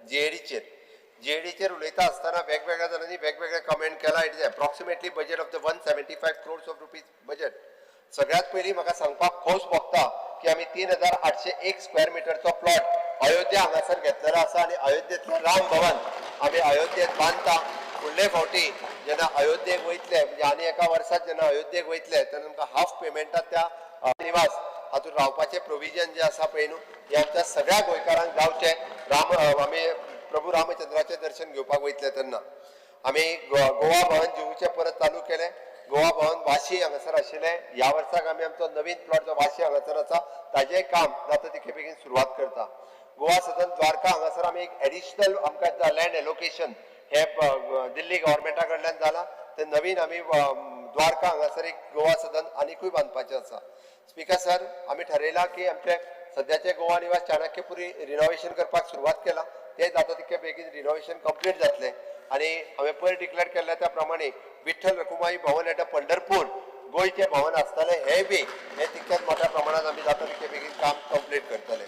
जीएडीचेर उलयता आसतना वेगवेगळ्या जाणांनी वेगवेगळे कमेंट केला. It is approximately budget of the 175 crores of rupees budget. सगळ्यात पयलीं म्हाका सांगपाक खोस भोगता की आमी 3801 स्क्वेअर मिटरचो प्लॉट अयोध्या हांगासर घेतलेलो आसा आनी अयोध्येंतलें राम भवन आमी अयोध्येंत बांदता. फुडले फावटी जेन्ना अयोध्येक वयतले म्हणजे आनी एका वर्सात जेन्ना अयोध्येक वयतले तेन्ना आमकां हाफ पेमेंटात त्या निवास हातूंत रावपाचें प्रोविजन जें आसा पळय न्हू हें आमच्या सगळ्या गोंयकारांक गावचें. आमी प्रभू रामचंद्राचें दर्शन घेवपाक वयतले तेन्ना आमी गोवा भवन जुहूचें परत चालू केलें. गोवा भवन वाशी हांगासर आशिल्लें. ह्या वर्साक आमी आमचो नवीन प्लॉट जो वाशी हांगासर आसा ताजें काम जाता तितके बेगीन सुरवात करता. गोवा सदन द्वारका हांगासर आमी एक एडिशनल आमकां लँड एलोकेशन हे दिल्ली गव्हर्मेंटा कडल्यान जाला. ते नवीन आमी द्वारका हांगासर एक गोवा सदन आनीकूय बांदपाचें आसा. स्पीकर सर, आमी ठरयलां की आमचे सद्याचे गोवा निवास चाणक्यपुरी रिनोवेशन करपाक सुरवात केला. ते जाता तितके बेगीन रिनोवेशन कंप्लीट जातलें आनी हांवें पयर डिक्लेअर केल्ल्या त्या प्रमाणे विठ्ठल रखुमाई भवन एट पंढरपूर गोंयचें भवन आसतलें हेंय बी हे तितकेच मोठ्या प्रमाणात आमी जाता तितके बेगीन काम कंप्लीट करतले.